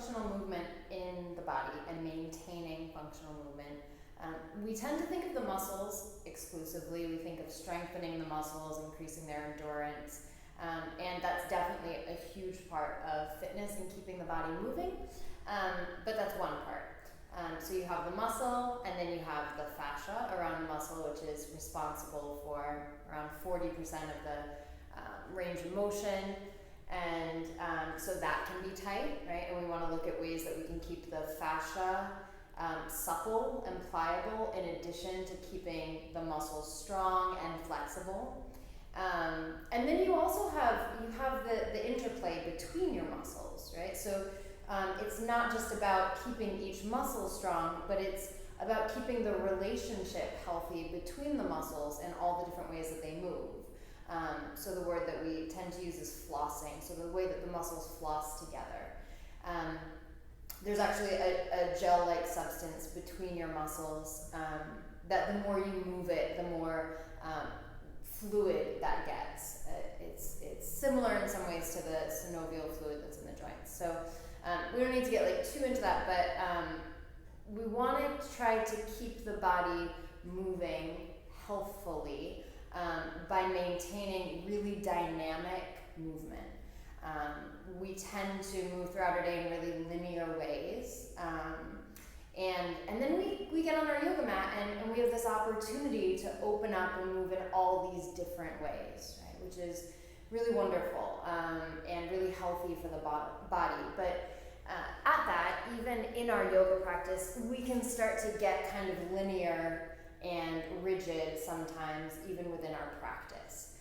functional movement in the body and maintaining functional movement, we tend to think of the muscles exclusively. We think of strengthening the muscles, increasing their endurance, and that's definitely a huge part of fitness and keeping the body moving, but that's one part. So you have the muscle, and then you have the fascia around the muscle, which is responsible for around 40% of the range of motion, and so that can be tight, right? And we want to look at ways that we can keep the fascia supple and pliable, in addition to keeping the muscles strong and flexible. And then you also have the interplay between your muscles, right? So it's not just about keeping each muscle strong, but it's about keeping the relationship healthy between the muscles and all the different ways that they move. So the word that we tend to use is flossing, so the way that the muscles floss together. There's actually a gel-like substance between your muscles that the more you move it, the more fluid that gets. It's similar in some ways to the synovial fluid that's in the joints. So we don't need to get too into that, but we want to try to keep the body moving healthfully by maintaining really dynamic movement. We tend to move throughout our day in really linear ways. And then we get on our yoga mat and we have this opportunity to open up and move in all these different ways, right? Which is really wonderful and really healthy for the body. But at that, even in our yoga practice, we can start to get kind of linear and rigid sometimes, even within our practice.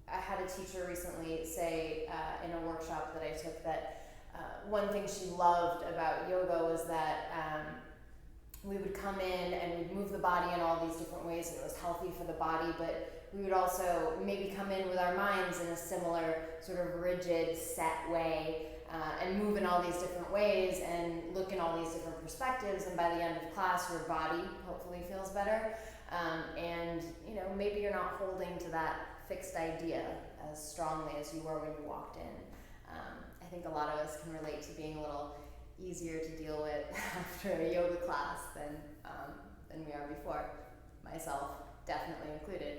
I had a teacher recently say in a workshop that I took that one thing she loved about yoga was that we would come in and we'd move the body in all these different ways, and it was healthy for the body, but we would also maybe come in with our minds in a similar sort of rigid, set way, and move in all these different ways and look in all these different perspectives, and by the end of class your body hopefully feels better, and maybe you're not holding to that fixed idea as strongly as you were when you walked in. I think a lot of us can relate to being a little easier to deal with after a yoga class than we are before, myself definitely included.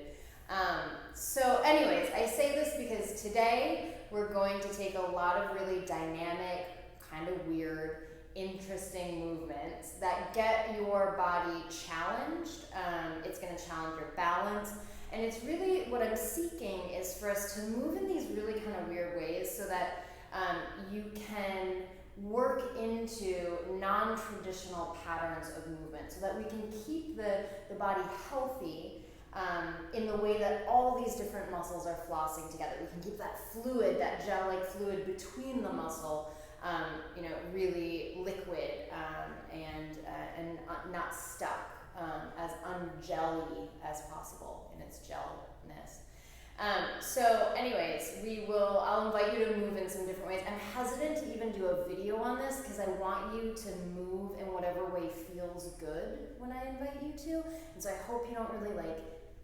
So anyways, I say this because today we're going to take a lot of really dynamic, kind of weird, interesting movements that get your body challenged. It's going to challenge your balance. And it's really, what I'm seeking is for us to move in these really kind of weird ways so that you can work into non-traditional patterns of movement so that we can keep the body healthy in the way that all these different muscles are flossing together. We can keep that fluid, that gel-like fluid between the muscle, really liquid and not stuck, as unjelly as possible in its gelness. So anyways, I'll invite you to move in some different ways. I'm hesitant to even do a video on this because I want you to move in whatever way feels good when I invite you to. And so I hope you don't really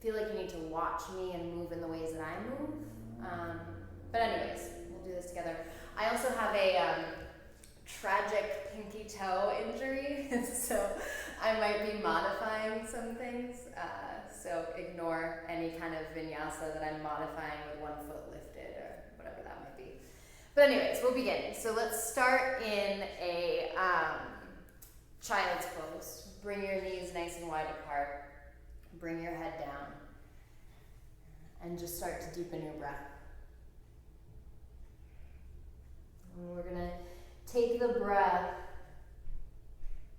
feel like you need to watch me and move in the ways that I move. But anyways, we'll do this together. I also have a tragic pinky toe injury, so I might be modifying some things. So ignore any kind of vinyasa that I'm modifying with one foot lifted or whatever that might be. But anyways, we'll begin. So let's start in a child's pose. Bring your knees nice and wide apart. Bring your head down. And just start to deepen your breath. And we're going to take the breath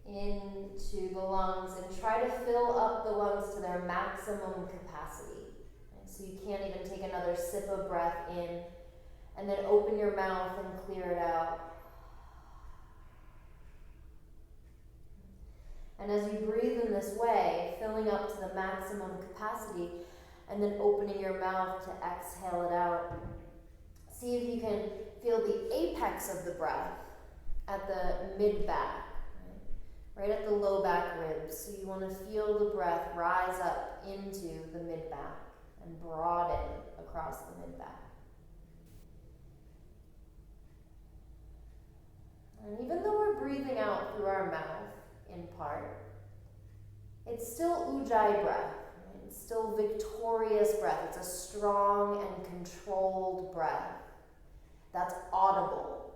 into the lungs and try to fill up the lungs to their maximum capacity. And so you can't even take another sip of breath in, and then open your mouth and clear it out. And as you breathe in this way, filling up to the maximum capacity, and then opening your mouth to exhale it out, see if you can feel the apex of the breath at the mid-back. Right at the low back ribs. So you want to feel the breath rise up into the mid-back and broaden across the mid-back. still ujjayi breath. It's still victorious breath. It's a strong and controlled breath that's audible.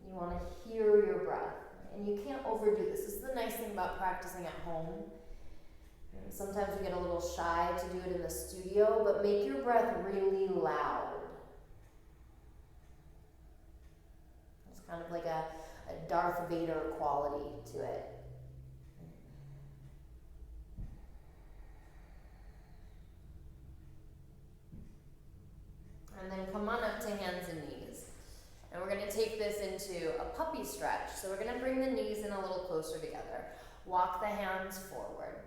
You want to hear your breath. And you can't overdo this. This is the nice thing about practicing at home. Sometimes we get a little shy to do it in the studio, but make your breath really loud. It's kind of like a Darth Vader quality to it. And then come on up to hands and knees. And we're going to take this into a puppy stretch. So we're going to bring the knees in a little closer together. Walk the hands forward.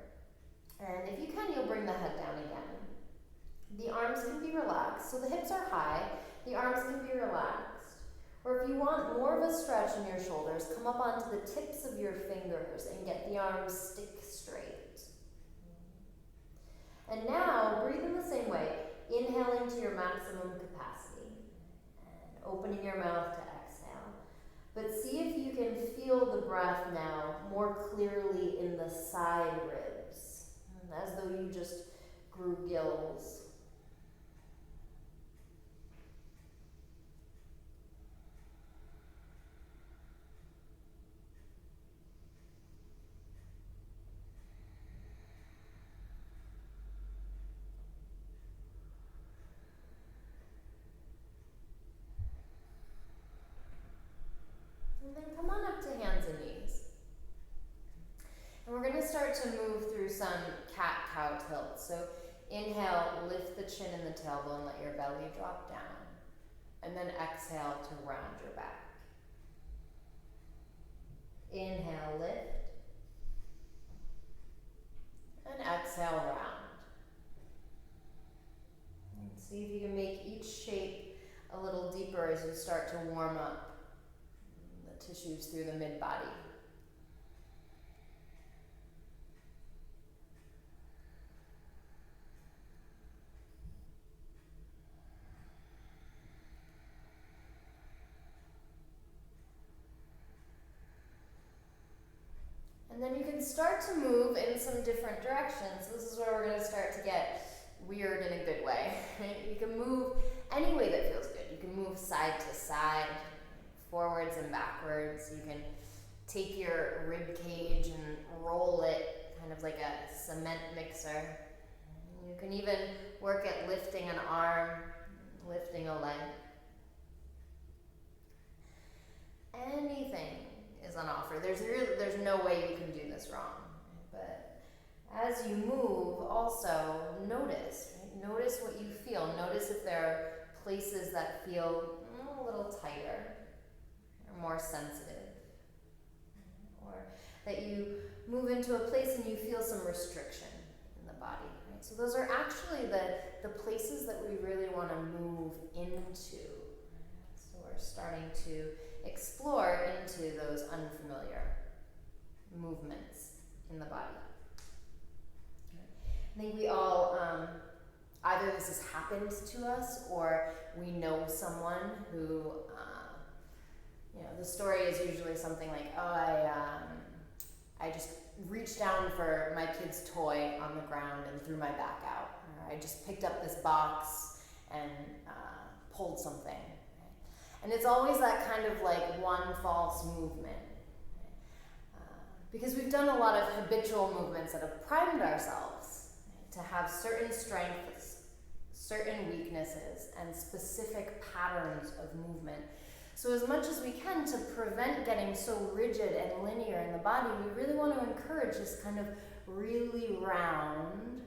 And if you can, you'll bring the head down again. The arms can be relaxed. So the hips are high. The arms can be relaxed. Or if you want more of a stretch in your shoulders, come up onto the tips of your fingers and get the arms stick straight. And now, breathe in the same way. Inhaling to your maximum capacity. And opening your mouth to exhale. But see if you can feel the breath now more clearly in the side ribs, as though you just grew gills. And then come on up to hands and knees. And we're going to start to move through some cat-cow tilts. So inhale, lift the chin and the tailbone, let your belly drop down. And then exhale to round your back. Inhale, lift. And exhale, round. And see if you can make each shape a little deeper as you start to warm up the tissues through the mid-body. And then you can start to move in some different directions. This is where we're going to start to get weird in a good way. You can move any way that feels good. You can move side to side, forwards and backwards. You can take your rib cage and roll it, kind of like a cement mixer. You can even work at lifting an arm, lifting a leg. Anything is on offer. There's no way you can do this wrong. But as you move, also notice. Right? Notice what you feel. Notice if there are places that feel a little tighter or more sensitive. Or that you move into a place and you feel some restriction in the body. Right? So those are actually the places that we really want to move into. So we're starting to explore into those unfamiliar movements in the body. I think we all, either this has happened to us or we know someone who, the story is usually something like, I just reached down for my kid's toy on the ground and threw my back out. Or I just picked up this box and pulled something. And it's always that kind of like one false movement. Because we've done a lot of habitual movements that have primed ourselves to have certain strengths, certain weaknesses, and specific patterns of movement. So as much as we can to prevent getting so rigid and linear in the body, we really want to encourage this kind of really round,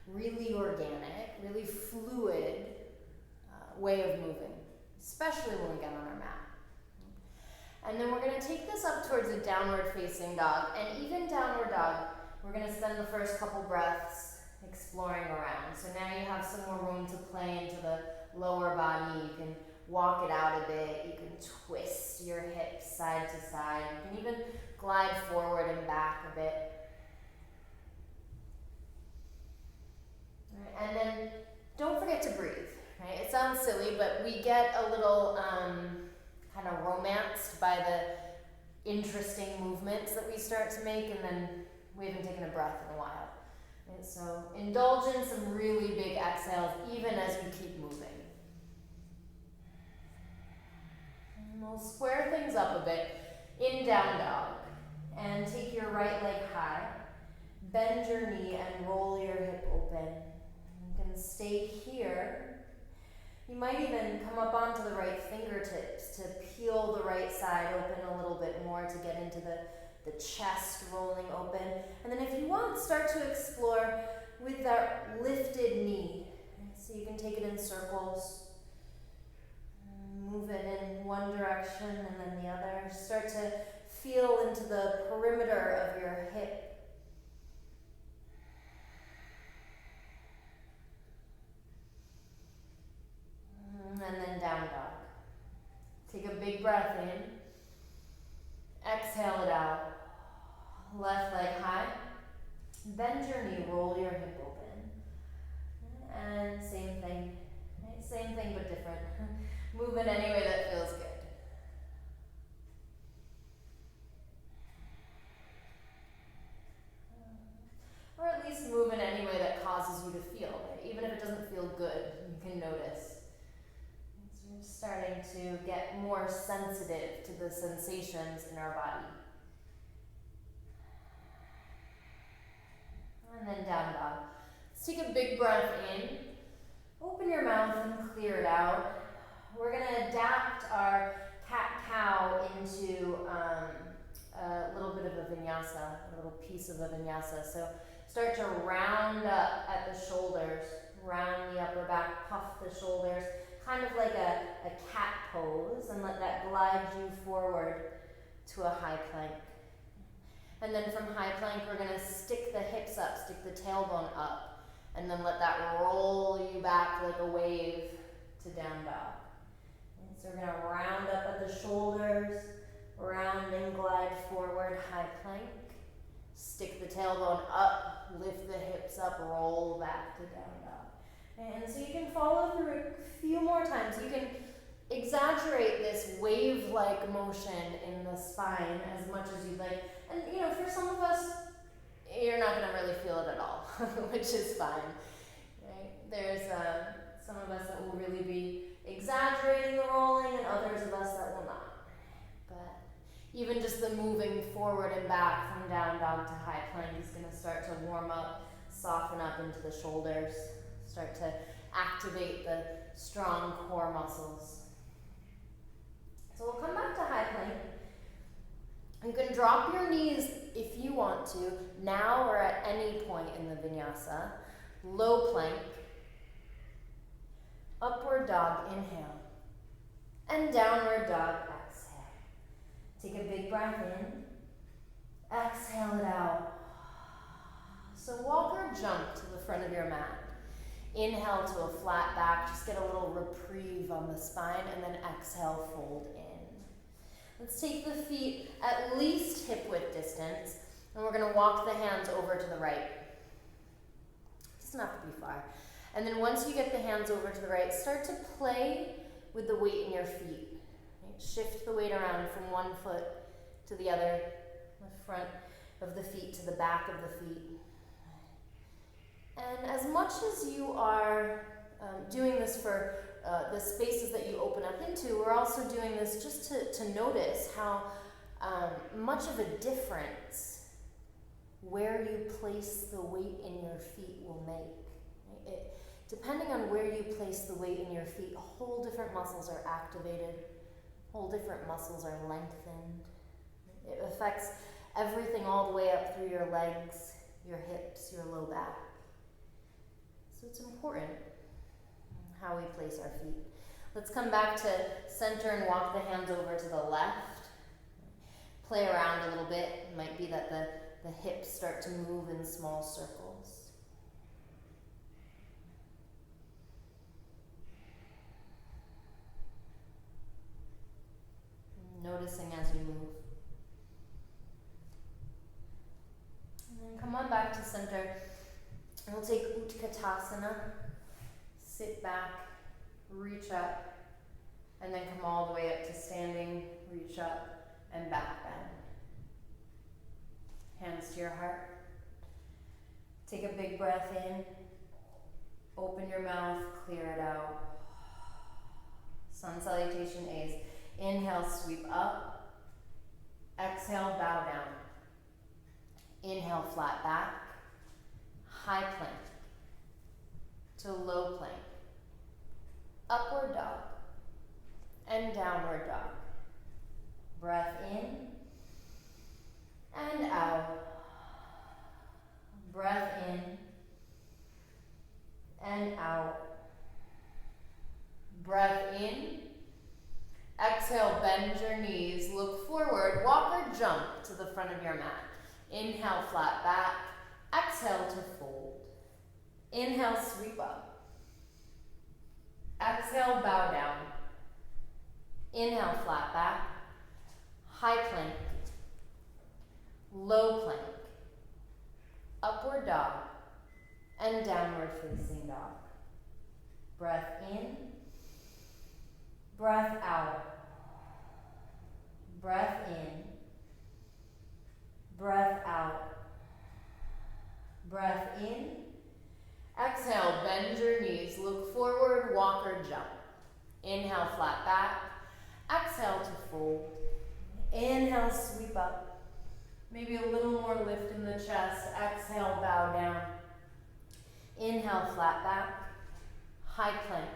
really organic, really fluid way of moving. Especially when we get on our mat. And then we're going to take this up towards a downward facing dog. And even downward dog, we're going to spend the first couple breaths exploring around. So now you have some more room to play into the lower body. You can walk it out a bit. You can twist your hips side to side. You can even glide forward and back a bit. All right, and then don't forget to breathe. Right? It sounds silly, but we get a little kind of romanced by the interesting movements that we start to make, and then we haven't taken a breath in a while. And so indulge in some really big exhales even as we keep moving. And we'll square things up a bit in down dog. And take your right leg high. Bend your knee and roll your hip open. You can stay here. You might even come up onto the right fingertips to peel the right side open a little bit more to get into the chest rolling open. And then if you want, start to explore with that lifted knee. So you can take it in circles. Move it in one direction and then the other. Start to feel into the perimeter of your hip. And then down dog. Take a big breath in. Exhale it out. Left leg high. Bend your knee, roll your hip open. And same thing. Same thing but different. Move in any way that feels good. Or at least move in any way that causes you to feel. Right? Even if it doesn't feel good, you can notice. So we're starting to get more sensitive to the sensations in our body. And then down dog. Let's take a big breath in. Open your mouth and clear it out. We're going to adapt our cat-cow into a little bit of a vinyasa, a little piece of a vinyasa. So start to round up at the shoulders, round the upper back, puff the shoulders, kind of like a cat pose, and let that glide you forward to a high plank. And then from high plank, we're going to stick the hips up, stick the tailbone up, and then let that roll you back like a wave to down dog. And so we're going to round up at the shoulders, round and glide forward, high plank. Stick the tailbone up, lift the hips up, roll back to down dog. And so you can follow through a few more times. You can exaggerate this wave-like motion in the spine as much as you'd like. And you know, for some of us, you're not going to really feel it at all, which is fine. Right? There's some of us that will really be exaggerating the rolling, and others of us that will not. But even just the moving forward and back from down dog to high plank is going to start to warm up, soften up into the shoulders, start to activate the strong core muscles. So we'll come back to high plank. You can drop your knees if you want to, now or at any point in the vinyasa. Low plank. Upward dog, inhale. And downward dog, exhale. Take a big breath in. Exhale it out. So walk or jump to the front of your mat. Inhale to a flat back, just get a little reprieve on the spine, and then exhale, fold in. Let's take the feet at least hip width distance, and we're going to walk the hands over to the right. Doesn't have to be far. And then once you get the hands over to the right, start to play with the weight in your feet. Right? Shift the weight around from one foot to the other, the front of the feet to the back of the feet. And as much as you are doing this for the spaces that you open up into, we're also doing this just to notice how much of a difference where you place the weight in your feet will make. Depending on where you place the weight in your feet, whole different muscles are activated, whole different muscles are lengthened. It affects everything all the way up through your legs, your hips, your low back. So it's important how we place our feet. Let's come back to center and walk the hands over to the left. Play around a little bit. It might be that the hips start to move in small circles. Noticing as you move. And then come on back to center. We'll take Utkatasana, sit back, reach up, and then come all the way up to standing, reach up, and back bend. Hands to your heart. Take a big breath in. Open your mouth, clear it out. Sun salutation A's. Inhale, sweep up. Exhale, bow down. Inhale, flat back. High plank to low plank. Upward dog and downward dog. Breath in and out. Breath in and out. Breath in. Exhale, bend your knees, look forward, walk or jump to the front of your mat. Inhale, flat back. Exhale to fold. Inhale, sweep up. Exhale, bow down. Inhale, flat back. High plank. Low plank. Upward dog. And downward facing dog. Breath in. Breath out. Breath in. Breath out. Breath in. Exhale, bend your knees, look forward, walk or jump. Inhale, flat back. Exhale to fold. Inhale, sweep up. Maybe a little more lift in the chest. Exhale, bow down. Inhale, flat back. High plank.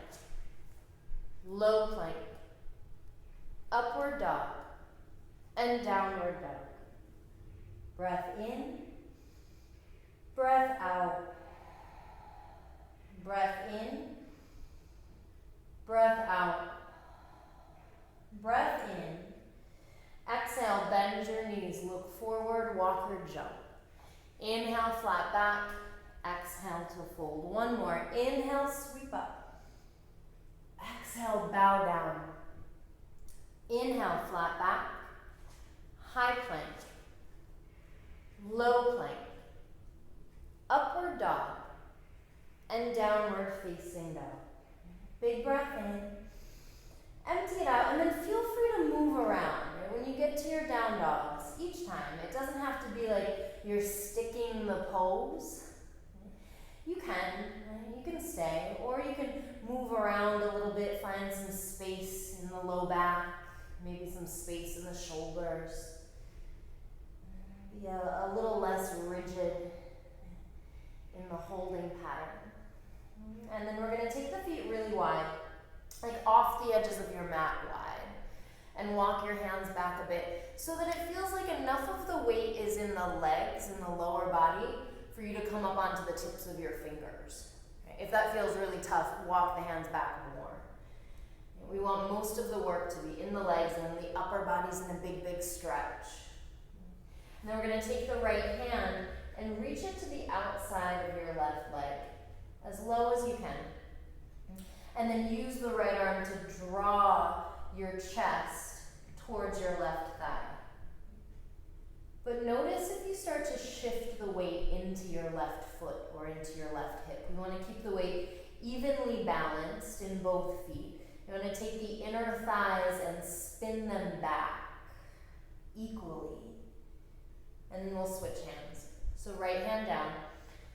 Low plank. Upward dog. And downward dog. Breath in. Breath out. Breath in. Breath out. Breath in. Exhale, bend your knees, look forward, walk or jump. Inhale, flat back. Exhale to fold. One more. Inhale, sweep up. Exhale, bow down. Inhale, flat back. High plank. Low plank. Upward dog. And downward facing dog. Big breath in. Empty it out, and then feel free to move around. When you get to your down dogs, each time, it doesn't have to be like you're sticking the pose. You can stay, or you can move around a little bit, find some space in the low back, maybe some space in the shoulders. Be a little less rigid in the holding pattern. And then we're going to take the feet really wide, like off the edges of your mat wide, and walk your hands back a bit so that it feels like enough of the weight is in the legs, in the lower body, for you to come up onto the tips of your fingers. Okay? If that feels really tough, walk the hands back more. We want most of the work to be in the legs, and then the upper body's in a big, big stretch. And then we're going to take the right hand and reach it to the outside of your left leg, as low as you can. And then use the right arm to draw your chest towards your left thigh. But notice if you start to shift the weight into your left foot or into your left hip. We want to keep the weight evenly balanced in both feet. You want to take the inner thighs and spin them back equally. And then we'll switch hands. So right hand down,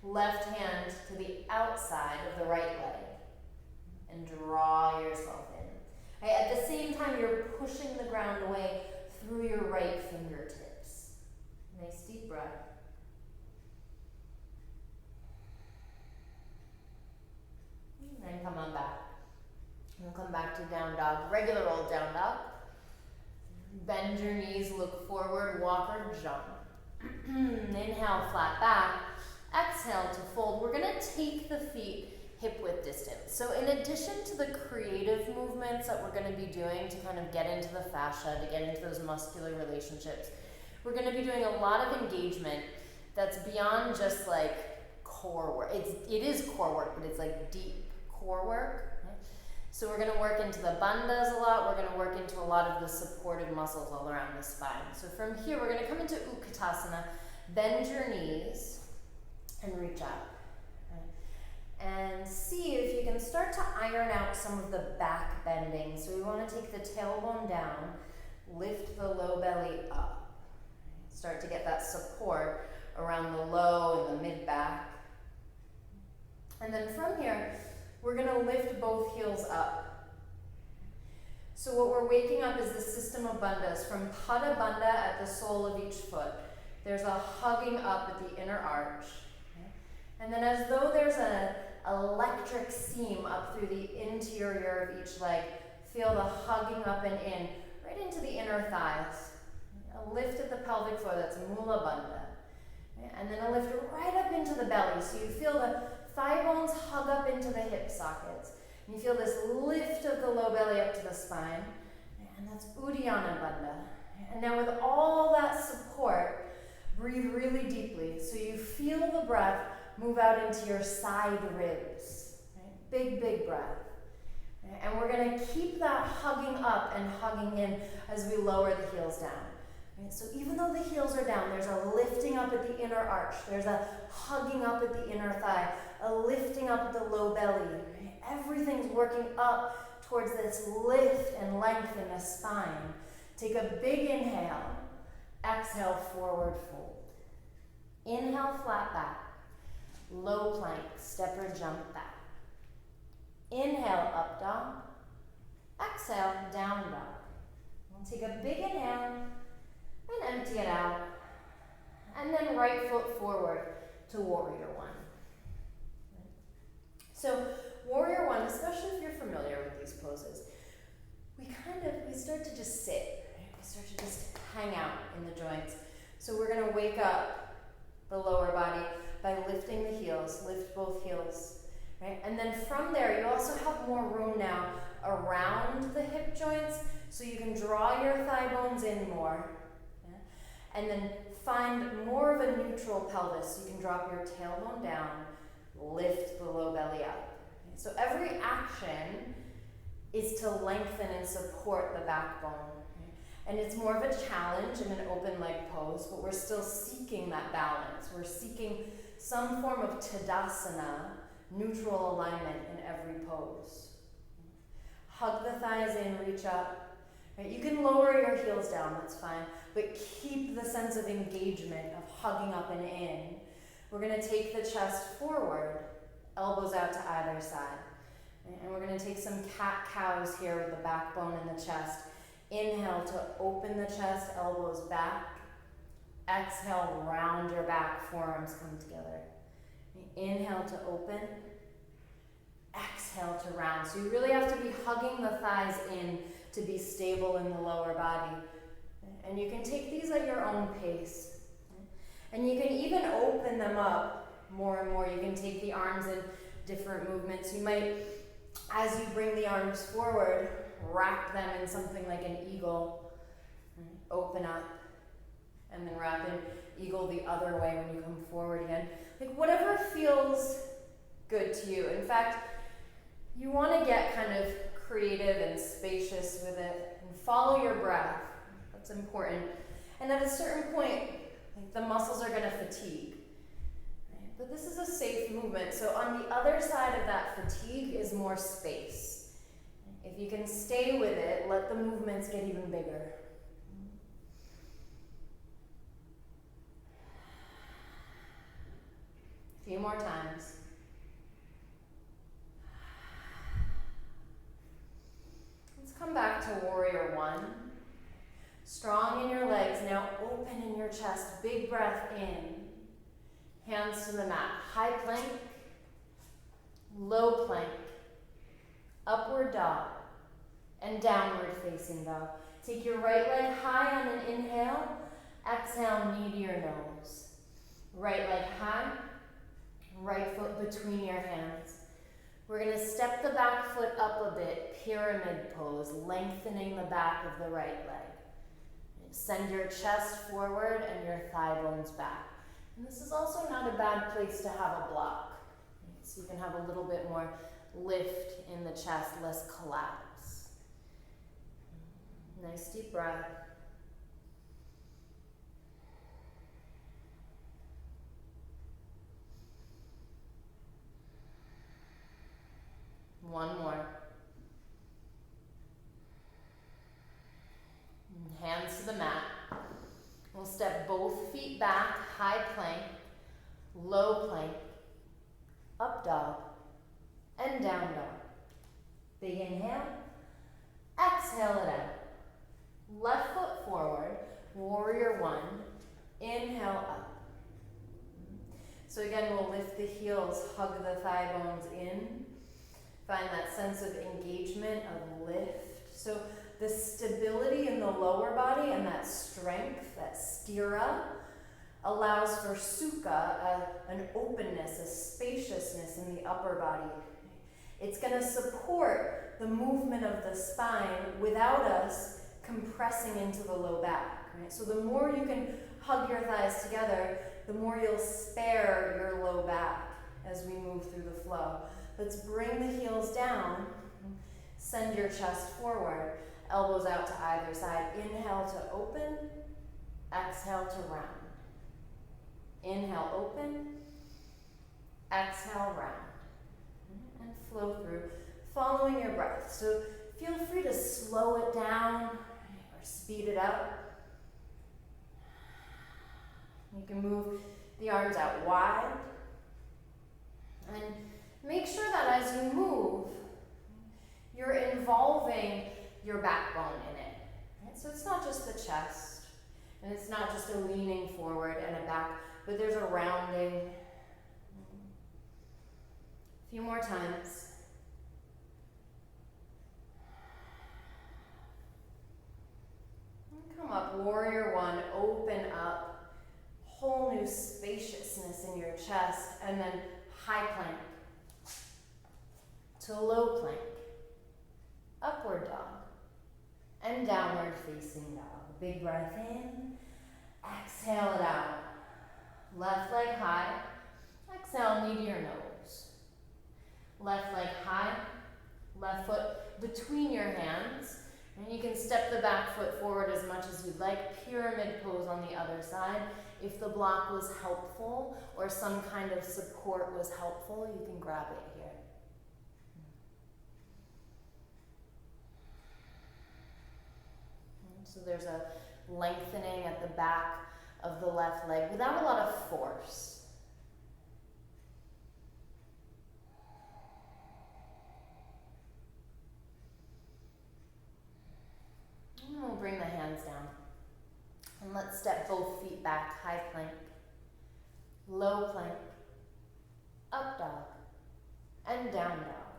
left hand to the outside of the right leg. And draw yourself in. Okay, at the same time, you're pushing the ground away through your right fingertips. Nice deep breath. And then come on back. We'll come back to down dog, regular old down dog. Bend your knees, look forward, walk or jump. Inhale, flat back. Exhale to fold. We're going to take the feet hip width distance. So in addition to the creative movements that we're going to be doing to kind of get into the fascia, to get into those muscular relationships, we're going to be doing a lot of engagement that's beyond just like core work. It is core work, but it's like deep core work. Right? So we're going to work into the bandhas a lot. We're going to work into a lot of the supportive muscles all around the spine. So from here, we're going to come into Utkatasana, bend your knees, and reach out. And see if you can start to iron out some of the back bending. So we want to take the tailbone down, lift the low belly up. Start to get that support around the low and the mid back. And then from here, we're gonna lift both heels up. So what we're waking up is the system of bandhas, from pada bandha at the sole of each foot. There's a hugging up at the inner arch. And then as though there's an electric seam up through the interior of each leg, feel the hugging up and in, right into the inner thighs. A lift at the pelvic floor, that's mula bandha. And then a lift right up into the belly, so you feel the thigh bones hug up into the hip sockets. And you feel this lift of the low belly up to the spine, and that's Uddiyana bandha. And now with all that support, breathe really deeply, so you feel the breath move out into your side ribs. Right? Big, big breath. And we're going to keep that hugging up and hugging in as we lower the heels down. Right? So even though the heels are down, there's a lifting up at the inner arch. There's a hugging up at the inner thigh, a lifting up at the low belly. Right? Everything's working up towards this lift and length in the spine. Take a big inhale. Exhale, forward fold. Inhale, flat back. Low plank, step or jump back. Inhale, up dog. Exhale, down dog. And take a big inhale and empty it out. And then right foot forward to warrior one. So warrior one, especially if you're familiar with these poses, we start to just sit. Right? We start to just hang out in the joints. So we're going to wake up the lower body by lifting the heels, lift both heels, right? And then from there, you also have more room now around the hip joints, so you can draw your thigh bones in more, yeah? And then find more of a neutral pelvis, so you can drop your tailbone down, lift the low belly up. Okay? So every action is to lengthen and support the backbone. And it's more of a challenge in an open leg pose, but we're still seeking that balance. We're seeking some form of tadasana, neutral alignment in every pose. Hug the thighs in, reach up. Right? You can lower your heels down, that's fine, but keep the sense of engagement, of hugging up and in. We're gonna take the chest forward, elbows out to either side. And we're gonna take some cat-cows here with the backbone and the chest. Inhale to open the chest, elbows back. Exhale, round your back, forearms come together. Inhale to open. Exhale to round. So you really have to be hugging the thighs in to be stable in the lower body. And you can take these at your own pace. And you can even open them up more and more. You can take the arms in different movements. You might, as you bring the arms forward, wrap them in something like an eagle. Open up. And then wrap in eagle the other way when you come forward again. Like whatever feels good to you. In fact, you want to get kind of creative and spacious with it and follow your breath. That's important. And at a certain point, like the muscles are going to fatigue. Right? But this is a safe movement. So on the other side of that fatigue is more space. If you can stay with it, let the movements get even bigger. A few more times. Let's come back to warrior one. Strong in your legs, now open in your chest, big breath in. Hands to the mat, high plank, low plank, upward dog, and downward facing dog. Take your right leg high on an inhale, exhale, knee to your nose. Right leg high, right foot between your hands. We're going to step the back foot up a bit, pyramid pose, lengthening the back of the right leg. Send your chest forward and your thigh bones back. And this is also not a bad place to have a block. So you can have a little bit more lift in the chest, less collapse. Nice deep breath. One more. Hands to the mat. We'll step both feet back, high plank, low plank, up dog, and down dog. Big inhale. Exhale it out. Left foot forward, warrior one. Inhale up. So again, we'll lift the heels, hug the thigh bones in. Find that sense of engagement, of lift. So the stability in the lower body and that strength, that stira, allows for sukha, an openness, a spaciousness in the upper body. It's going to support the movement of the spine without us compressing into the low back. Right? So the more you can hug your thighs together, the more you'll spare your low back as we move through the flow. Let's bring the heels down, send your chest forward, elbows out to either side. Inhale to open, exhale to round. Inhale, open, exhale, round. And flow through, following your breath. So feel free to slow it down or speed it up. You can move the arms out wide. And make sure that as you move, you're involving your backbone in it. Right? So it's not just the chest, and it's not just a leaning forward and a back, but there's a rounding. A few more times. And come up, warrior one, open up. Whole new spaciousness in your chest, and then high plank to low plank, upward dog, and downward facing dog. Big breath in, exhale it out. Left leg high, exhale, knee to your nose. Left leg high, left foot between your hands, and you can step the back foot forward as much as you'd like. Pyramid pose on the other side. If the block was helpful or some kind of support was helpful, you can grab it here. So there's a lengthening at the back of the left leg without a lot of force. And we'll bring the hands down. And let's step both feet back, high plank, low plank, up dog, and down dog.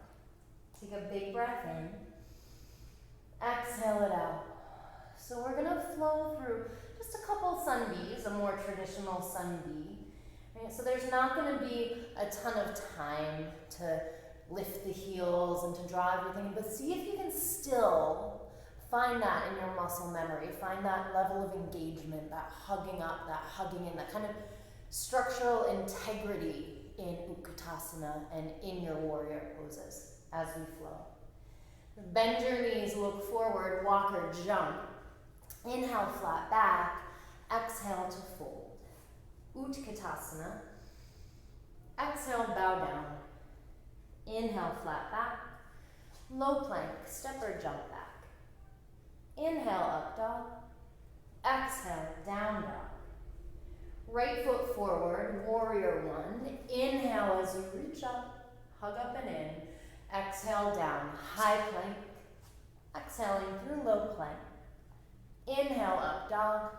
Take a big breath in, exhale it out. So we're gonna flow through just a couple sun Bs, a more traditional sun B. Right? So there's not gonna be a ton of time to lift the heels and to draw everything, but see if you can still find that in your muscle memory. Find that level of engagement, that hugging up, that hugging in, that kind of structural integrity in Utkatasana and in your warrior poses as we flow. Bend your knees, look forward, walk or jump. Inhale, flat back. Exhale to fold. Utkatasana. Exhale, bow down. Inhale, flat back. Low plank, step or jump back. Inhale, up dog. Exhale, down dog. Right foot forward, warrior one. Inhale as you reach up, hug up and in. Exhale, down, high plank. Exhaling through low plank. Inhale, up dog.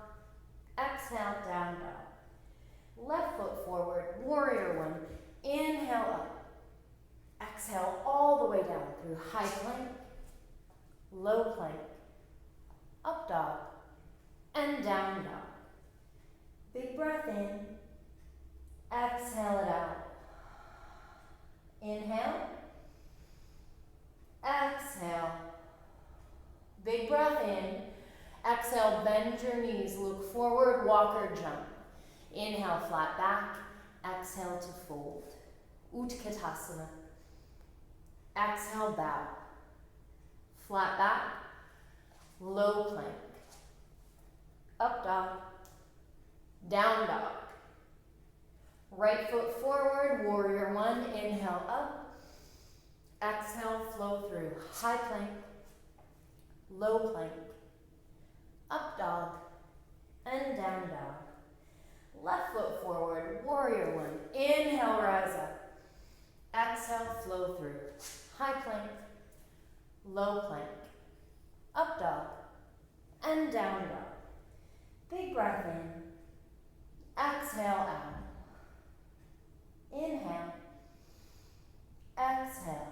Exhale, down dog. Left foot forward, warrior one. Inhale up. Exhale all the way down through high plank, low plank, up dog, and down dog. Big breath in. Exhale it out. Inhale. Exhale. Big breath in. Exhale, bend your knees, look forward, walk or jump. Inhale, flat back. Exhale to fold. Utkatasana. Exhale, bow. Flat back. Low plank. Up dog. Down dog. Right foot forward, warrior one. Inhale up. Exhale, flow through. High plank. Low plank. Up dog. And down dog. Left foot forward, warrior one. Inhale, rise up. Exhale, flow through. High plank, low plank, up dog, and down dog. Big breath in. Exhale out. Inhale. Exhale.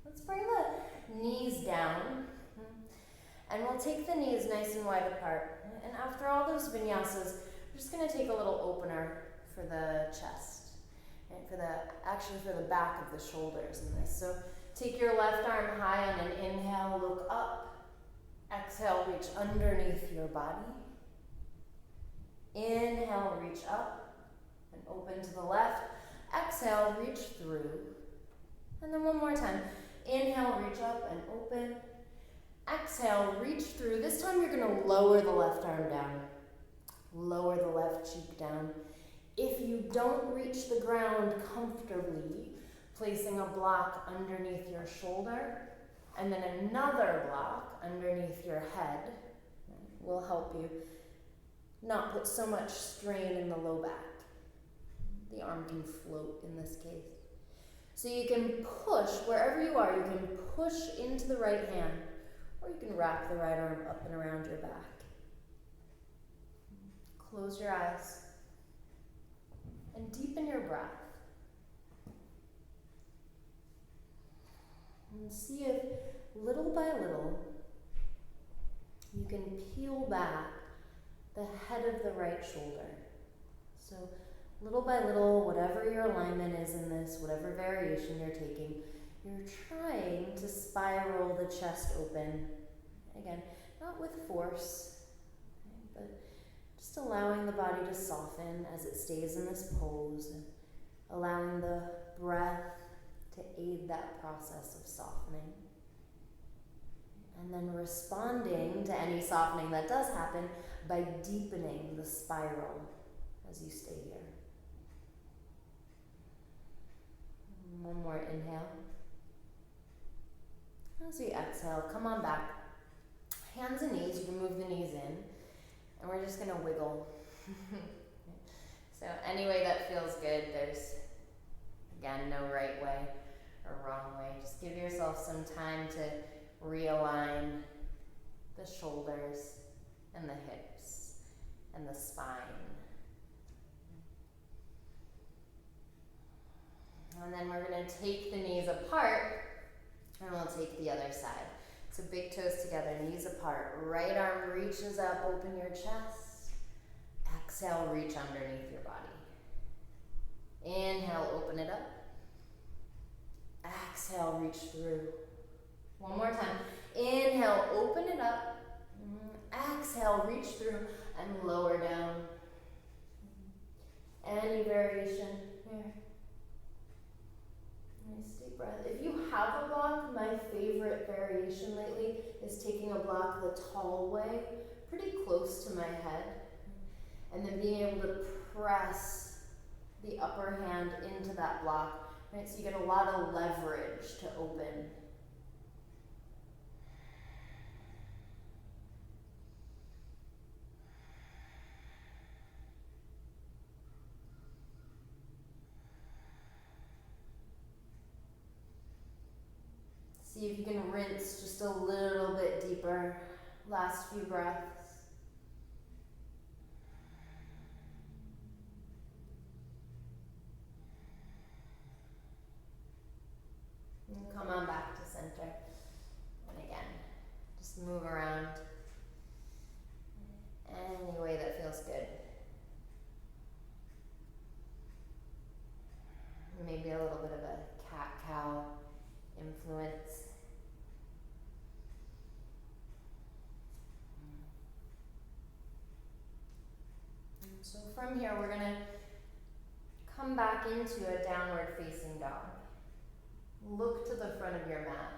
Let's bring the knees down. And we'll take the knees nice and wide apart. And after all those vinyasas, we're just going to take a little opener for the chest. And actually for the back of the shoulders in this. So take your left arm high on an inhale, look up. Exhale, reach underneath your body. Inhale, reach up and open to the left. Exhale, reach through. And then one more time. Inhale, reach up and open. Exhale, reach through. This time you're going to lower the left arm down. Lower the left cheek down. If you don't reach the ground comfortably, placing a block underneath your shoulder and then another block underneath your head will help you not put so much strain in the low back. The arm can float in this case. So you can push, wherever you are, you can push into the right hand, or you can wrap the right arm up and around your back. Close your eyes and deepen your breath. And see if, little by little, you can peel back the head of the right shoulder. So little by little, whatever your alignment is in this, whatever variation you're taking, you're trying to spiral the chest open. Again, not with force, but just allowing the body to soften as it stays in this pose, and allowing the breath to aid that process of softening. And then responding to any softening that does happen by deepening the spiral as you stay here. One more inhale. As we exhale, come on back. Hands and knees, you can move the knees in. And we're just gonna wiggle. So any way that feels good, there's, again, no right way or wrong way. Just give yourself some time to realign the shoulders and the hips and the spine. And then we're going to take the knees apart and we'll take the other side. So big toes together, knees apart. Right arm reaches up, open your chest. Exhale, reach underneath your body. Inhale, open it up. Exhale, reach through. One more time. Inhale, open it up. Exhale, reach through and lower down. Any variation here. Nice deep breath. If you have a block, my favorite variation lately is taking a block the tall way, pretty close to my head, and then being able to press the upper hand into that block, right? So you get a lot of leverage to open. See if you can rinse just a little bit deeper. Last few breaths. And come on back to center. And again, just move around any way that feels good. Maybe a little bit of a cat-cow influence. So from here, we're going to come back into a downward facing dog. Look to the front of your mat.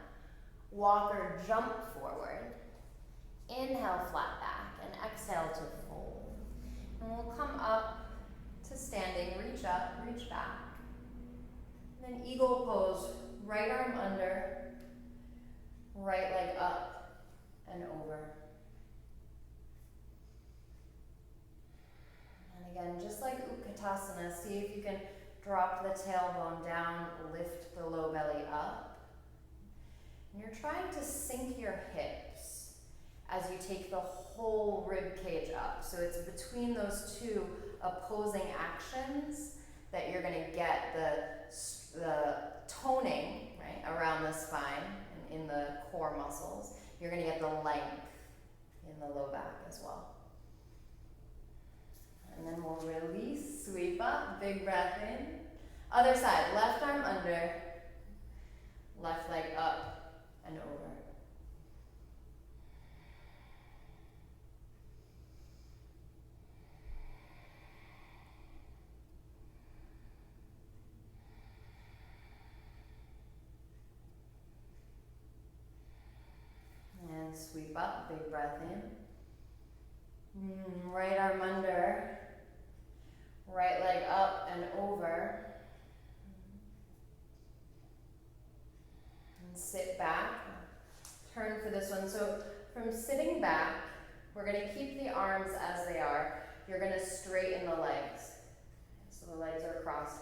Walk or jump forward. Inhale, flat back, and exhale to fold. And we'll come up to standing, reach up, reach back. Then eagle pose, right arm under, right leg up and over. And again, just like Utkatasana, see if you can Drop the tailbone down, lift the low belly up. And you're trying to sink your hips as you take the whole rib cage up. So it's between those two opposing actions that you're going to get the toning, right, around the spine and in the core muscles. You're going to get the length in the low back as well. And then we'll release, sweep up, big breath in. Other side, left arm under, left leg up and over. And sweep up, big breath in. Right arm under, right leg up and over. And sit back, turn for this one. So from sitting back, we're going to keep the arms as they are. You're going to straighten the legs. So the legs are crossed.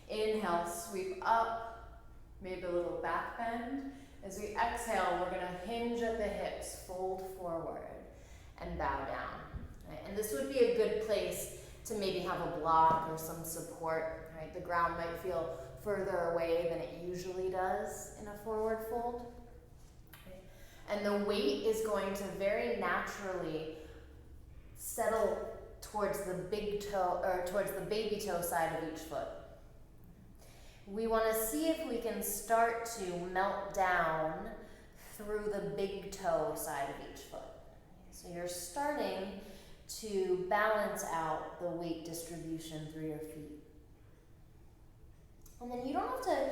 Inhale, sweep up, maybe a little back bend. As we exhale, we're going to hinge at the hips, fold forward, and bow down. Right? And this would be a good place to maybe have a block or some support. Right? The ground might feel further away than it usually does in a forward fold. Okay. And the weight is going to very naturally settle towards the big toe, or towards the baby toe side of each foot. We want to see if we can start to melt down through the big toe side of each foot. So you're starting to balance out the weight distribution through your feet. And then you don't have to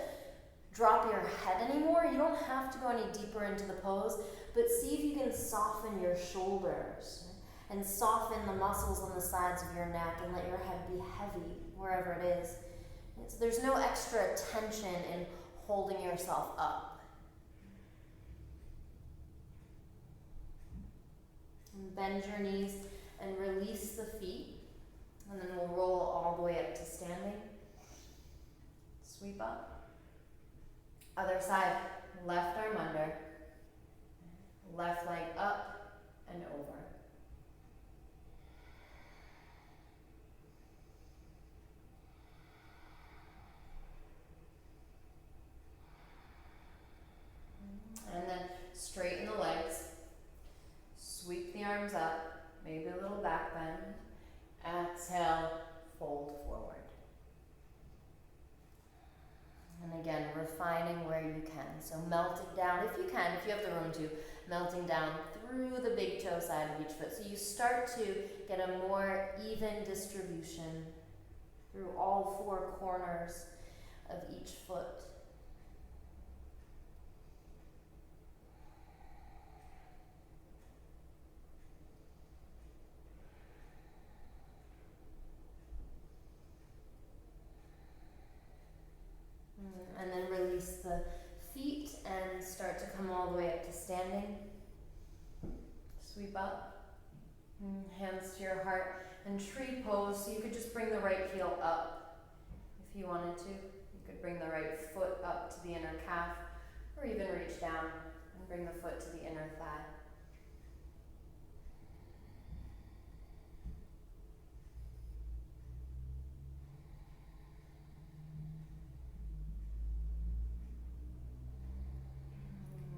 drop your head anymore. You don't have to go any deeper into the pose, but see if you can soften your shoulders and soften the muscles on the sides of your neck and let your head be heavy wherever it is. So there's no extra tension in holding yourself up. And bend your knees and release the feet. And then we'll roll all the way up to standing. Sweep up. Other side, left arm under, left leg up and over. And then straighten the legs, sweep the arms up, maybe a little back bend. Exhale, fold forward. And again, refining where you can. So melting down, if you can, if you have the room to, melting down through the big toe side of each foot. So you start to get a more even distribution through all four corners of each foot. And then release the feet and start to come all the way up to standing. Sweep up, hands to your heart, and tree pose. So you could just bring the right heel up if you wanted to. You could bring the right foot up to the inner calf, or even reach down and bring the foot to the inner thigh.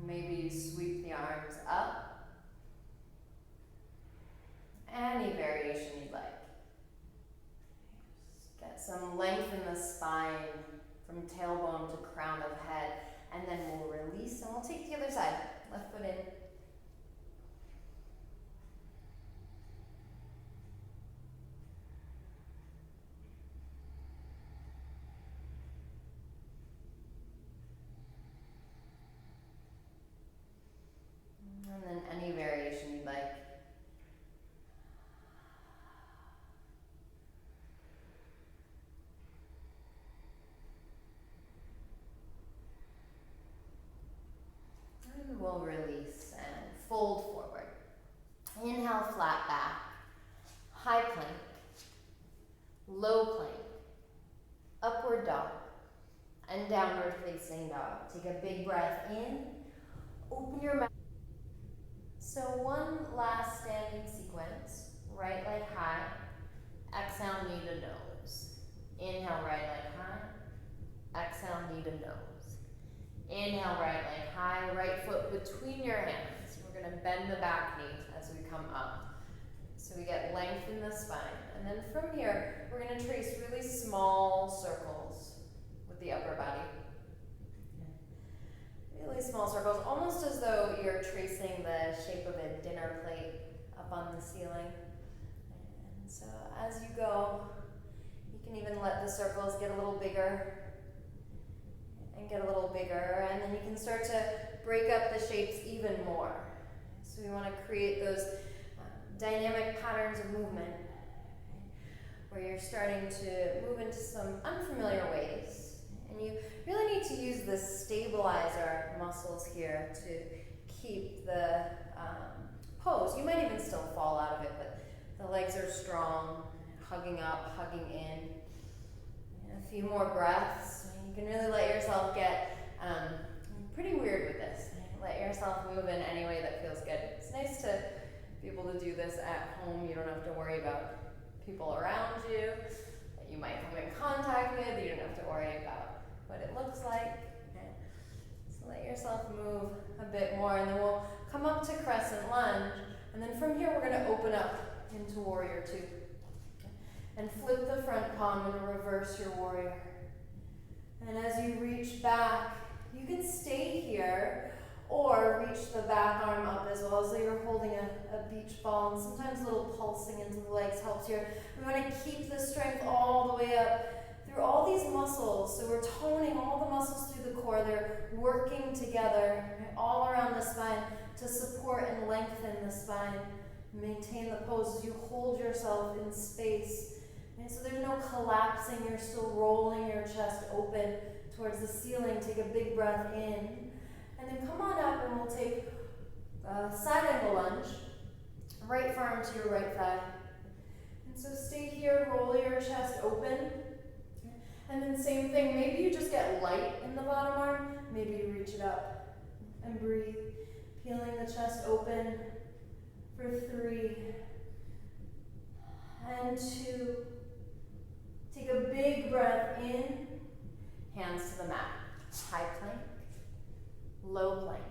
Maybe you sweep the arms up. Any variation you'd like. Just get some length in the spine from tailbone to crown of head. And then we'll release and we'll take the other side. Left foot in. And then any variation you'd like. And we'll release and fold forward. Inhale, flat back. High plank. Low plank. upward dog, and downward facing dog. Take a big breath in, open your mouth. So one last standing sequence, right leg high, exhale, knee to nose. Inhale, right leg high, exhale, knee to nose. Inhale, right leg high, right foot between your hands. We're gonna bend the back knee as we come up. So we get length in the spine. And then from here, we're gonna trace really small circles with the upper body. Really small circles, almost as though you're tracing the shape of a dinner plate up on the ceiling. And so as you go, you can even let the circles get a little bigger and get a little bigger, and then you can start to break up the shapes even more. So we want to create those dynamic patterns of movement where you're starting to move into some unfamiliar ways. And you really need to use the stabilizer muscles here to keep the pose. You might even still fall out of it, but the legs are strong, hugging up, hugging in. And a few more breaths. You can really let yourself get pretty weird with this. Let yourself move in any way that feels good. It's nice to be able to do this at home. You don't have to worry about people around you that you might come in contact with. You don't have to worry about what it looks like. Okay. So let yourself move a bit more, and then we'll come up to crescent lunge, and then from here we're going to open up into warrior two. Okay. And flip the front palm and reverse your warrior. And as you reach back, you can stay here or reach the back arm up as well, as though you're holding a beach ball, and sometimes a little pulsing into the legs helps here. We want to keep the strength all the way up through all these muscles. So we're toning all the muscles through the core. They're working together all around the spine to support and lengthen the spine. Maintain the pose as you hold yourself in space. And so there's no collapsing. You're still rolling your chest open towards the ceiling. Take a big breath in. And then come on up, and we'll take a side angle lunge. Right forearm to your right thigh. And so stay here, roll your chest open. And then same thing, maybe you just get light in the bottom arm, maybe you reach it up and breathe. Peeling the chest open for 3 and 2. Take a big breath in, hands to the mat. High plank, low plank,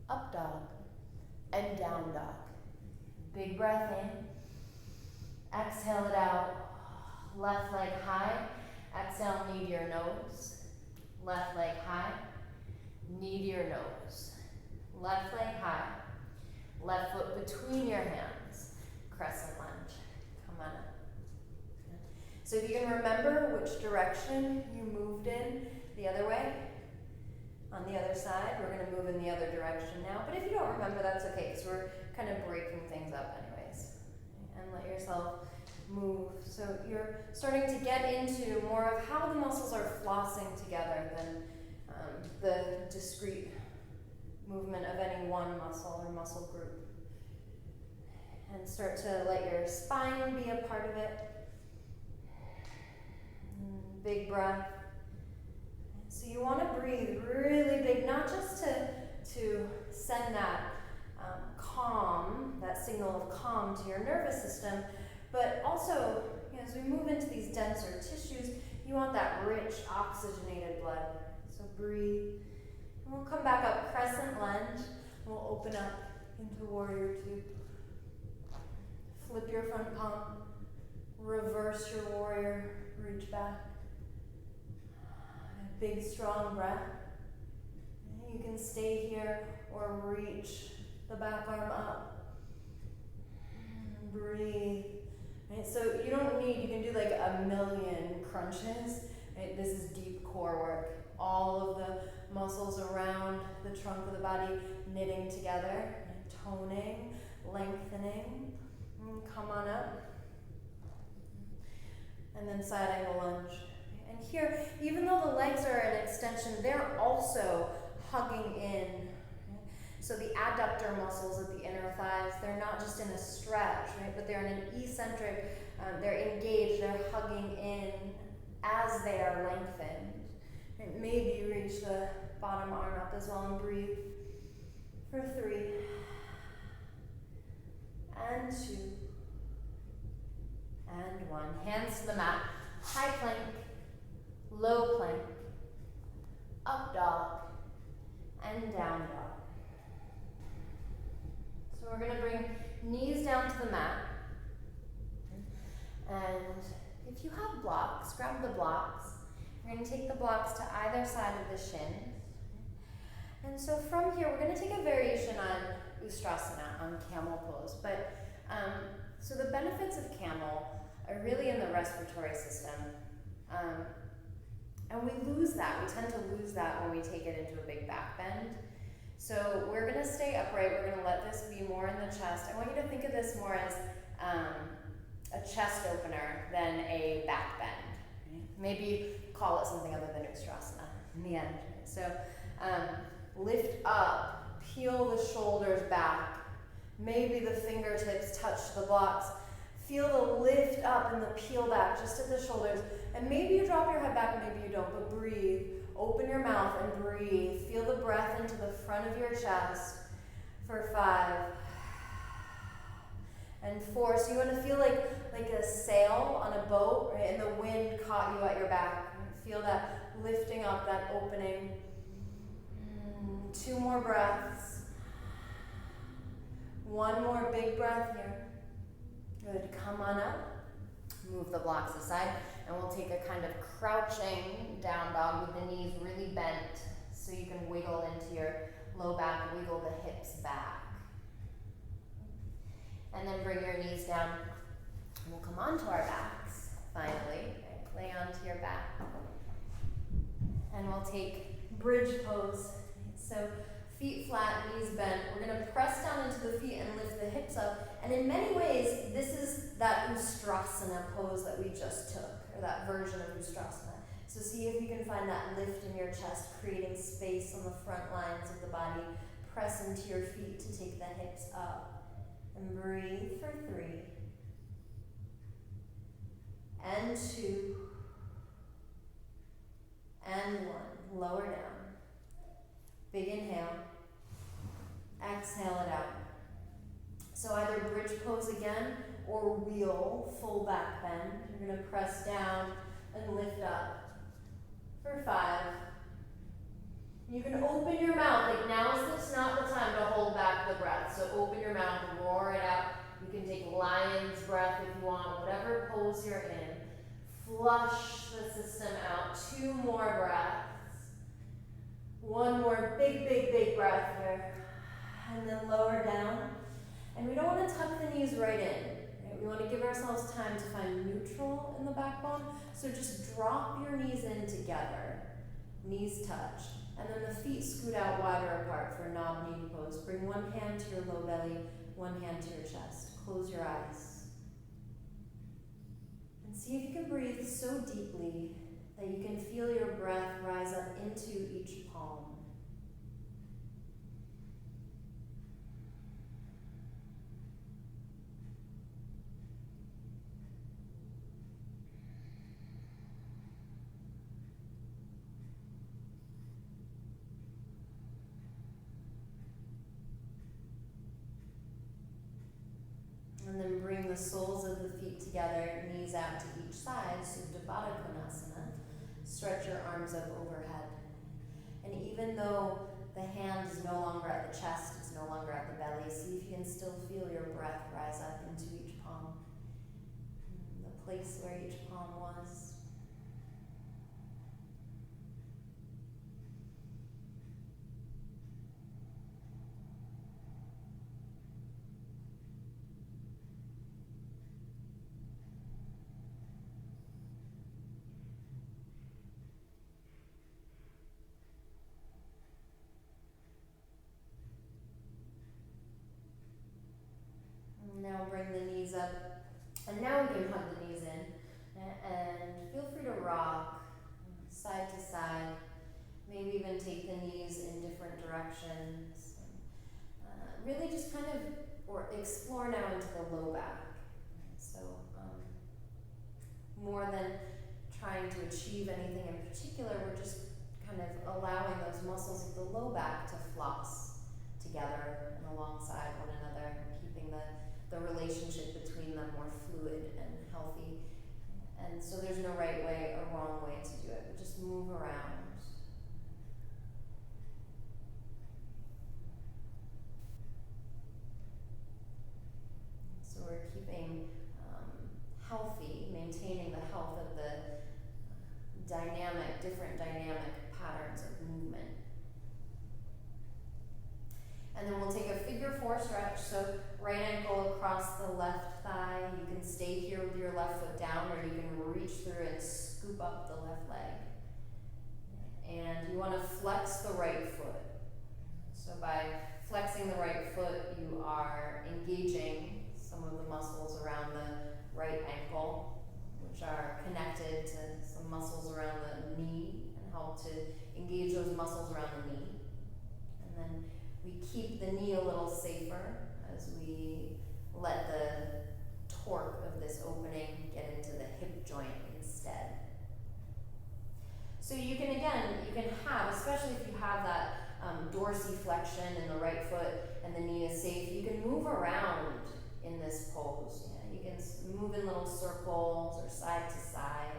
up dog, and down dog. Big breath in, exhale it out. Left leg high, exhale, knee to your nose. Left leg high, knee to your nose. Left leg high, left foot between your hands. Crescent lunge. Come on up. So if you can remember which direction you moved in the other way, on the other side, we're going to move in the other direction now. But if you don't remember, that's okay, because we're kind of breaking things up anyways. And let yourself move. So you're starting to get into more of how the muscles are flossing together than the discrete movement of any one muscle or muscle group. And start to let your spine be a part of it. Big breath. So you want to breathe really big, not just to send that calm, that signal of calm to your nervous system, but also, as we move into these denser tissues, you want that rich oxygenated blood. So breathe. And we'll come back up, crescent lunge. We'll open up into warrior two. Flip your front palm. Reverse your warrior. Reach back. A big strong breath. You can stay here or reach the back arm up. Breathe. Right, so you don't need, you can do like a million crunches. Right? This is deep core work. All of the muscles around the trunk of the body knitting together, and toning, lengthening. And come on up. And then side angle lunge. And here, even though the legs are an extension, they're also hugging in. So the adductor muscles of the inner thighs, they're not just in a stretch, right? But they're in an eccentric, they're engaged, they're hugging in. as they are lengthened. And maybe you reach the bottom arm up as well and breathe for 3 and 2 and 1. Hands to the mat. High plank, low plank, up dog, and down dog. So we're going to bring knees down to the mat. And if you have blocks, grab the blocks. We're going to take the blocks to either side of the shins. And so from here, we're going to take a variation on Ustrasana, on camel pose. But so the benefits of camel are really in the respiratory system. And we lose that. We tend to lose that when we take it into a big back bend. So we're going to stay upright. We're going to let this be more in the chest. I want you to think of this more as a chest opener than a back bend. Maybe call it something other than Ustrasana in the end. So lift up, peel the shoulders back. Maybe the fingertips touch the blocks. Feel the lift up and the peel back just at the shoulders. And maybe you drop your head back, maybe you don't, but breathe. Open your mouth and breathe. Feel the breath into the front of your chest for 5 and 4. So you want to feel like a sail on a boat, right? And the wind caught you at your back. Feel that lifting up, that opening. 2 more breaths. 1 more big breath here. Good. Come on up. Move the blocks aside. And we'll take a kind of crouching down dog with the knees really bent so you can wiggle into your low back, wiggle the hips back. And then bring your knees down. We'll come onto our backs, finally. Right? Lay onto your back. And we'll take bridge pose. So feet flat, knees bent. We're going to press down into the feet and lift the hips up. And in many ways, this is that Ustrasana pose that we just took, or that version of Ustrasana. So see if you can find that lift in your chest, creating space on the front lines of the body. Press into your feet to take the hips up. And breathe for 3. And 2. And 1. Lower down. Big inhale. Exhale it out. So either bridge pose again or wheel, full back bend. You're going to press down and lift up for 5. You can open your mouth. Like now is not the time to hold back the breath. So open your mouth, roar it out. You can take lion's breath if you want, whatever pose you're in. Flush the system out. 2 more breaths. 1 more big, big, big breath here. And then lower down. And we don't want to tuck the knees right in. Right? We want to give ourselves time to find neutral in the backbone. So just drop your knees in together. Knees touch. And then the feet scoot out wider apart for knob knee pose. Bring 1 hand to your low belly, 1 hand to your chest. Close your eyes. And see if you can breathe so deeply that you can feel your breath rise up into each palm. And then bring the soles of the feet together, knees out to each side, Supta Baddha Konasana. Stretch your arms up overhead. And even though the hand is no longer at the chest, it's no longer at the belly, see if you can still feel your breath rise up into each palm. The place where each palm was. Now bring the knees up, and now we can hug the knees in, and feel free to rock side to side, maybe even take the knees in different directions. Really just kind of, or explore now into the low back. So more than trying to achieve anything in particular. We're just kind of allowing those muscles of the low back to floss together and alongside one another, and keeping the relationship between them more fluid and healthy. And so there's no right way or wrong way to do it, but just move around. So we're keeping healthy, maintaining the health of the different dynamic patterns of movement. And then we'll take a figure 4 stretch. So right ankle across the left thigh. You can stay here with your left foot down, or you can reach through and scoop up the left leg. And you want to flex the right foot. So by flexing the right foot, you are engaging some of the muscles around the right ankle, which are connected to some muscles around the knee and help to engage those muscles around the knee. And then we keep the knee a little safer as we let the torque of this opening get into the hip joint instead. So you can have, especially if you have that dorsiflexion in the right foot and the knee is safe, you can move around in this pose. Yeah, you can move in little circles or side to side.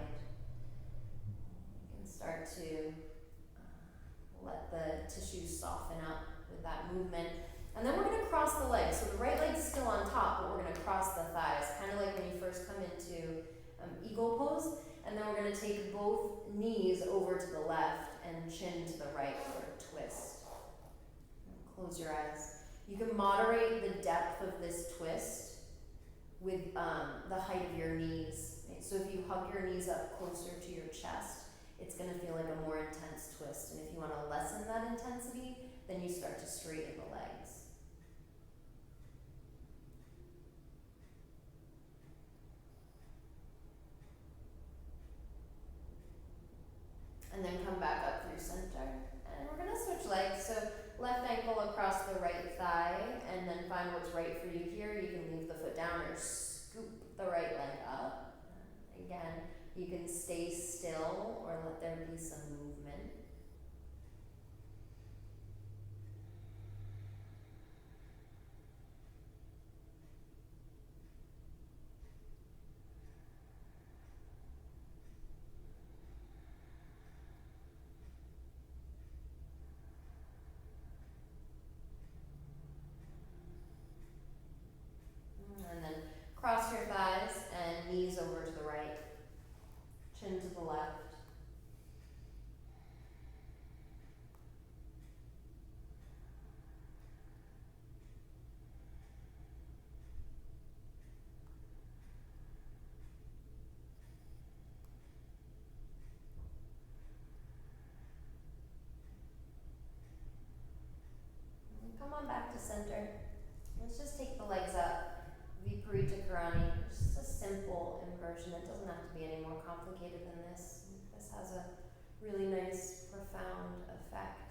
You can start to let the tissues soften up with that movement. And then we're going to cross the legs. So the right leg's still on top, but we're going to cross the thighs, kind of like when you first come into eagle pose. And then we're going to take both knees over to the left and chin to the right for a twist. And close your eyes. You can moderate the depth of this twist with the height of your knees. Right? So if you hug your knees up closer to your chest, it's going to feel like a more intense twist. And if you want to lessen that intensity, then you start to straighten the legs. And then come back up through center. And we're going to switch legs. So left ankle across the right thigh, and then find what's right for you here. You can leave the foot down or scoop the right leg up. Again, you can stay still or let there be some movement. And then cross your thighs and knees over to the right, chin to the left. And come on back to center. Let's just take the legs up. Viparita Karani, just a simple inversion. It doesn't have to be any more complicated than this. This has a really nice, profound effect.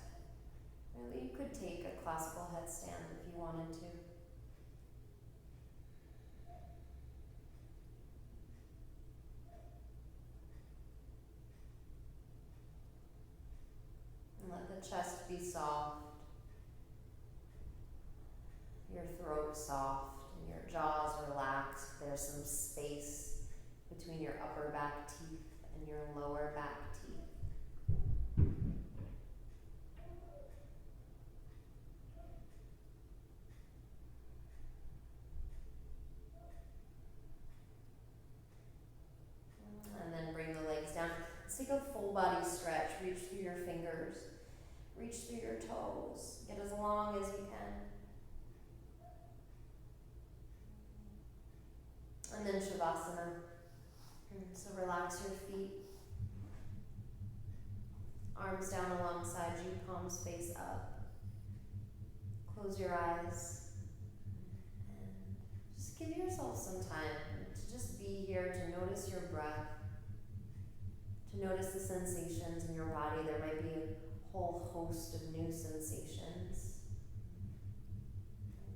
Really, you could take a classical headstand if you wanted to. And let the chest be soft, your throat soft, your jaws relaxed. There's some space between your upper back teeth and your lower back teeth. And then bring the legs down. Let's take a full body stretch. Reach through your fingers. Reach through your toes. Get as long as you can. And then Shavasana. So relax your feet. Arms down alongside you, palms face up. Close your eyes. And just give yourself some time to just be here, to notice your breath, to notice the sensations in your body. There might be a whole host of new sensations.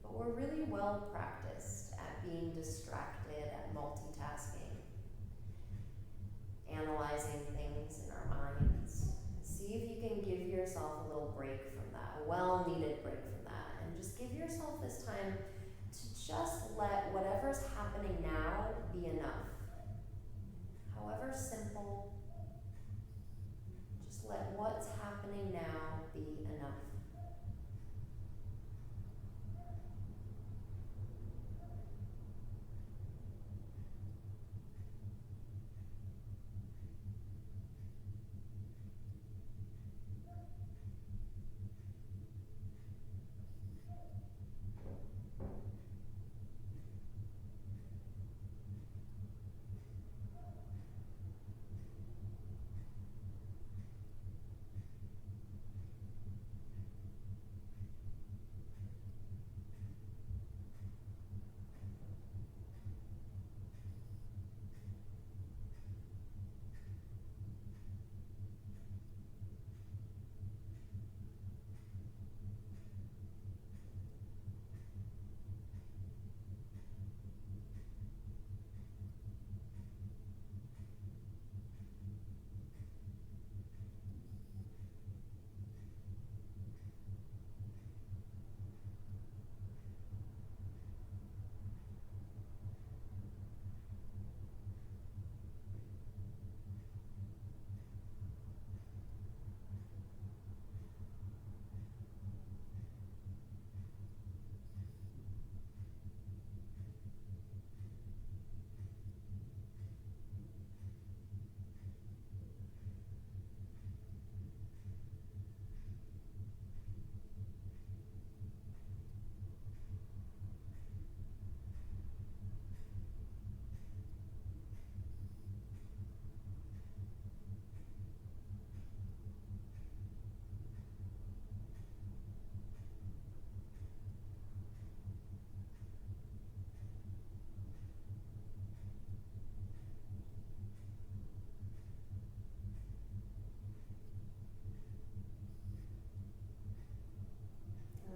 But we're really well practiced at being distracted, at multitasking. analyzing things in our minds. See if you can give yourself a little break from that, a well-needed break from that, and just give yourself this time to just let whatever's happening now be enough. However simple, just let what's happening now be enough.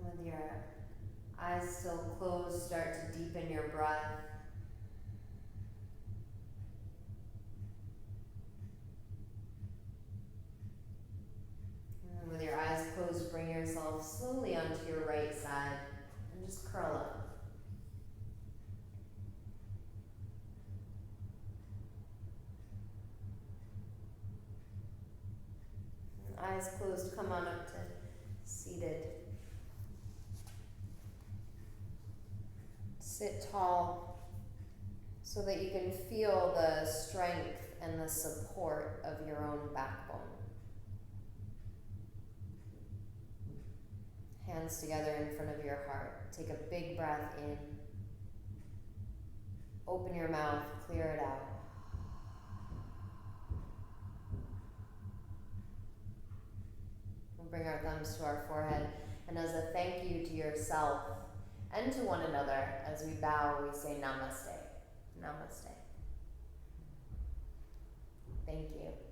And with your eyes still closed, start to deepen your breath. And with your eyes closed, bring yourself slowly onto your right side and just curl up. And eyes closed, come on up to seated. Sit tall so that you can feel the strength and the support of your own backbone. Hands together in front of your heart. Take a big breath in. Open your mouth, clear it out. We'll bring our thumbs to our forehead, and as a thank you to yourself and to one another, as we bow, we say namaste. Namaste. Thank you.